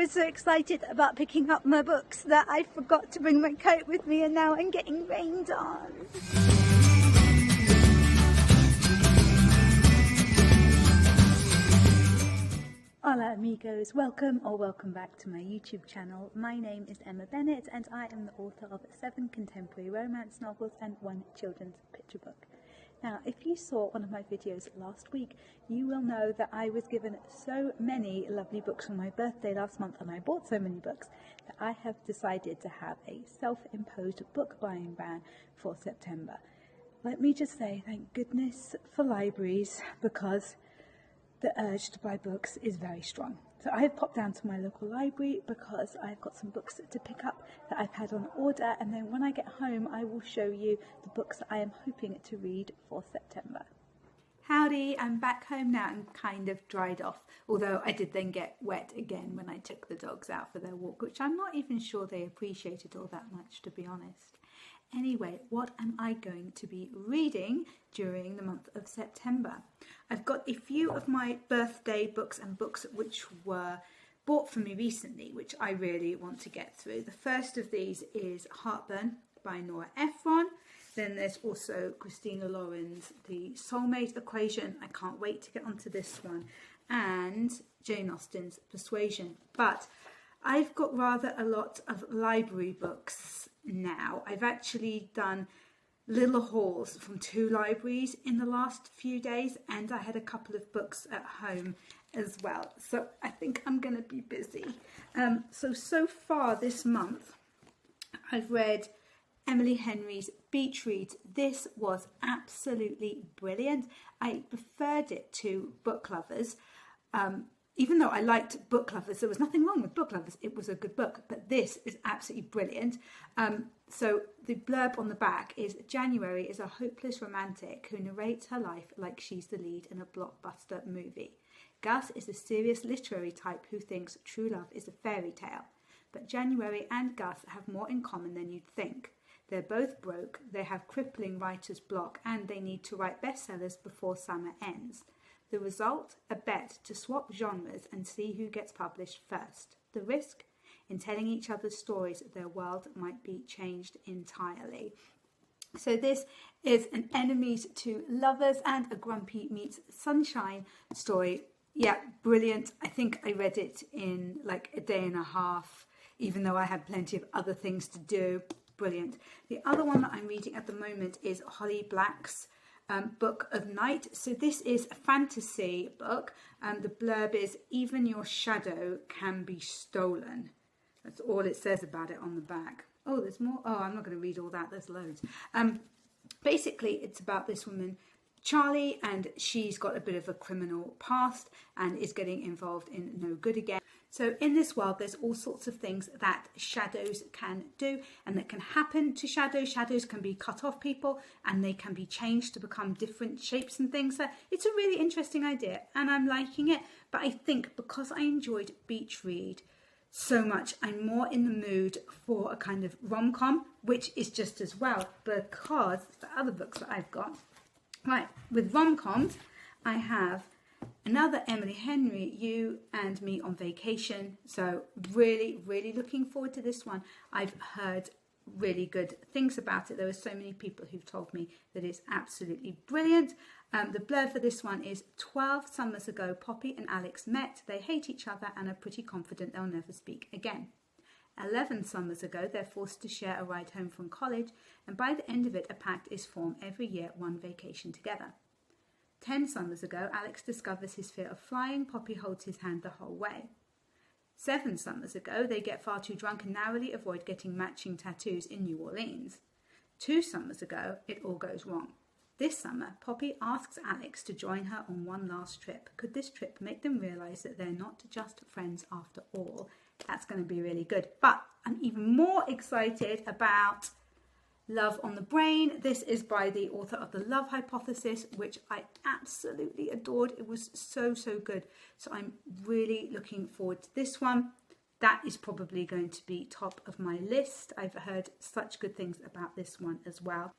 was so excited about picking up my books that I forgot to bring my coat with me, and now I'm getting rained on. Hola amigos, welcome back to my YouTube channel. My name is Emma Bennet and I am the author of 7 contemporary romance novels and 1 children's picture book. Now, if you saw one of my videos last week, you will know that I was given so many lovely books for my birthday last month, and I bought so many books that I have decided to have a self-imposed book buying ban for September. Let me just say thank goodness for libraries, because the urge to buy books is very strong. So I have popped down to my local library because I've got some books to pick up that I've had on order, and then when I get home I will show you the books that I am hoping to read for September. Howdy, I'm back home now and kind of dried off, although I did then get wet again when I took the dogs out for their walk, which I'm not even sure they appreciated all that much, to be honest. Anyway, what am I going to be reading during the month of September? I've got a few of my birthday books and books which were bought for me recently, which I really want to get through. The first of these is Heartburn by Nora Ephron. Then there's also Christina Lauren's The Soulmate Equation. I can't wait to get onto this one. And Jane Austen's Persuasion. But I've got rather a lot of library books now. I've actually done little hauls from 2 libraries in the last few days, and I had a couple of books at home as well. So I think I'm going to be busy. So far this month, I've read Emily Henry's Beach Reads. This was absolutely brilliant. I preferred it to Book Lovers. Even though I liked Book Lovers, there was nothing wrong with Book Lovers. It was a good book, but this is absolutely brilliant. So the blurb on the back is, January is a hopeless romantic who narrates her life like she's the lead in a blockbuster movie. Gus is a serious literary type who thinks true love is a fairy tale. But January and Gus have more in common than you'd think. They're both broke, they have crippling writer's block, and they need to write bestsellers before summer ends. The result? A bet to swap genres and see who gets published first. The risk? In telling each other's stories, their world might be changed entirely. So this is an enemies to lovers and a grumpy meets sunshine story. Yeah, brilliant. I think I read it in like a day and a half, even though I had plenty of other things to do. Brilliant. The other one that I'm reading at the moment is Holly Black's Book of Night. So this is a fantasy book. The blurb is, even your shadow can be stolen. That's all it says about it on the back. Oh, there's more. Oh, I'm not going to read all that. There's loads. Basically, it's about this woman, Charlie, and she's got a bit of a criminal past and is getting involved in no good again. So in this world, there's all sorts of things that shadows can do and that can happen to shadows. Shadows can be cut off people and they can be changed to become different shapes and things. So it's a really interesting idea and I'm liking it. But I think because I enjoyed Beach Read so much, I'm more in the mood for a kind of rom-com, which is just as well, because the other books that I've got. Right, with rom-coms, I have another Emily Henry, You and Me on Vacation. So really, really looking forward to this one. I've heard really good things about it. There are so many people who've told me that it's absolutely brilliant. The blurb for this one is, 12 summers ago, Poppy and Alex met. They hate each other and are pretty confident they'll never speak again. 11 summers ago, they're forced to share a ride home from college, and by the end of it, a pact is formed every year, one vacation together. 10 summers ago, Alex discovers his fear of flying. Poppy holds his hand the whole way. 7 summers ago, they get far too drunk and narrowly avoid getting matching tattoos in New Orleans. 2 summers ago, it all goes wrong. This summer, Poppy asks Alex to join her on one last trip. Could this trip make them realise that they're not just friends after all? That's going to be really good. But I'm even more excited about Love on the Brain. This is by the author of The Love Hypothesis, which I absolutely adored. It was so, so good. So I'm really looking forward to this one. That is probably going to be top of my list. I've heard such good things about this one as well.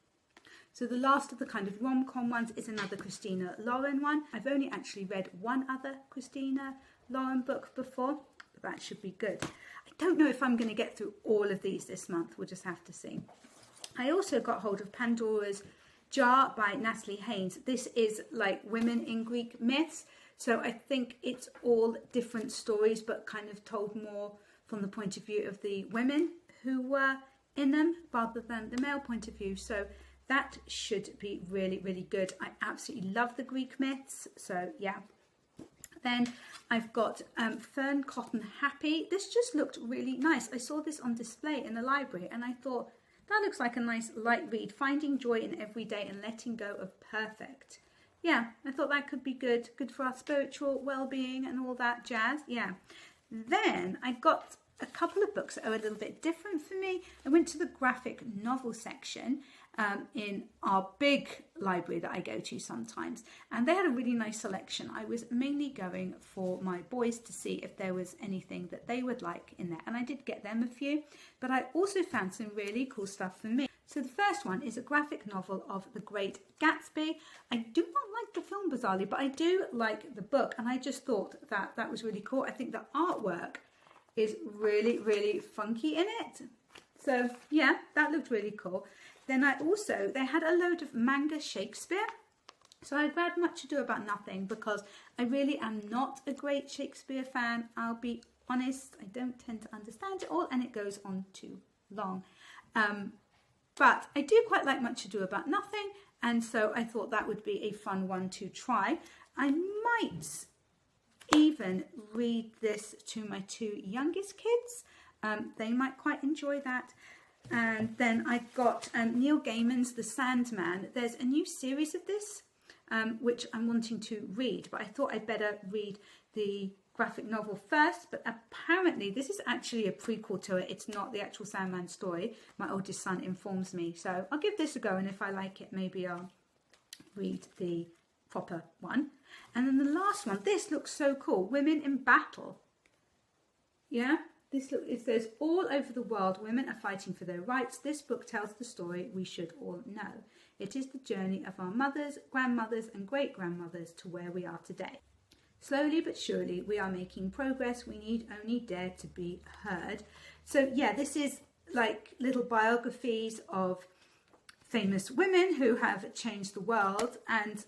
So the last of the kind of rom-com ones is another Christina Lauren one. I've only actually read one other Christina Lauren book before. that should be good. I don't know if I'm going to get through all of these this month. We'll just have to see. I also got hold of Pandora's Jar by Natalie Haynes. This is like women in Greek myths. So I think it's all different stories, but kind of told more from the point of view of the women who were in them rather than the male point of view. So that should be really, really good. I absolutely love the Greek myths. So yeah. Then I've got Fern Cotton Happy. This just looked really nice. I saw this on display in the library and I thought, that looks like a nice light read. Finding joy in every day and letting go of perfect. Yeah, I thought that could be good. Good for our spiritual well-being and all that jazz. Yeah. Then I got a couple of books that are a little bit different for me. I went to the graphic novel section in our big library that I go to sometimes, and they had a really nice selection. I was mainly going for my boys to see if there was anything that they would like in there, and I did get them a few, but I also found some really cool stuff for me. So the first one is a graphic novel of The Great Gatsby. I do not like the film bizarrely, but I do like the book, and I just thought that that was really cool. I think the artwork is really, really funky in it. So yeah, that looked really cool. Then they had a load of manga Shakespeare. So I read Much Ado About Nothing because I really am not a great Shakespeare fan. I'll be honest, I don't tend to understand it all and it goes on too long. But I do quite like Much Ado About Nothing, and so I thought that would be a fun one to try. I might even read this to my two youngest kids. They might quite enjoy that. And then I got Neil Gaiman's The Sandman. There's a new series of this, which I'm wanting to read, but I thought I'd better read the graphic novel first. But apparently this is actually a prequel to it. It's not the actual Sandman story. My oldest son informs me. So I'll give this a go, and if I like it, maybe I'll read the proper one. And then the last one, this looks so cool. Women in Battle. Yeah? It says, all over the world, women are fighting for their rights. This book tells the story we should all know. It is the journey of our mothers, grandmothers and great-grandmothers to where we are today. Slowly but surely, we are making progress. We need only dare to be heard. So yeah, this is like little biographies of famous women who have changed the world. And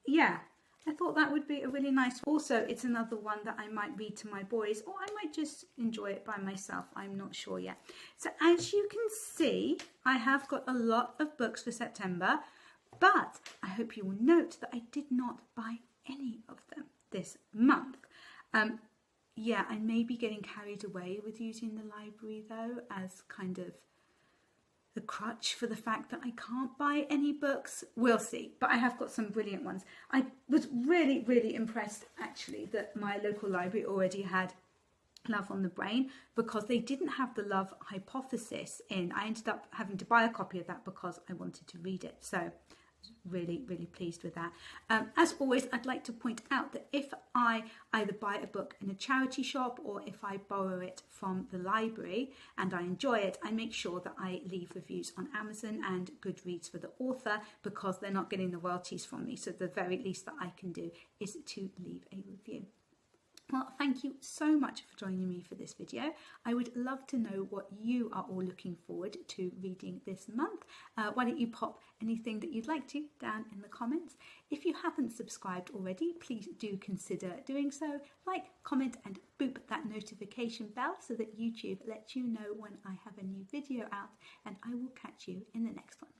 yeah, I thought that would be a really nice. Also, it's another one that I might read to my boys, or I might just enjoy it by myself. I'm not sure yet. So as you can see, I have got a lot of books for September, but I hope you will note that I did not buy any of them this month. Yeah, I may be getting carried away with using the library though as kind of the crutch for the fact that I can't buy any books. We'll see, but I have got some brilliant ones. I was really, really impressed actually that my local library already had Love on the Brain, because they didn't have the Love Hypothesis in. I ended up having to buy a copy of that because I wanted to read it. So really, really pleased with that. As always, I'd like to point out that if I either buy a book in a charity shop or if I borrow it from the library and I enjoy it, I make sure that I leave reviews on Amazon and Goodreads for the author, because they're not getting the royalties from me. So the very least that I can do is to leave a review. Well, thank you so much for joining me for this video. I would love to know what you are all looking forward to reading this month. Why don't you pop anything that you'd like to down in the comments. If you haven't subscribed already, please do consider doing so. Like, comment and boop that notification bell so that YouTube lets you know when I have a new video out, and I will catch you in the next one.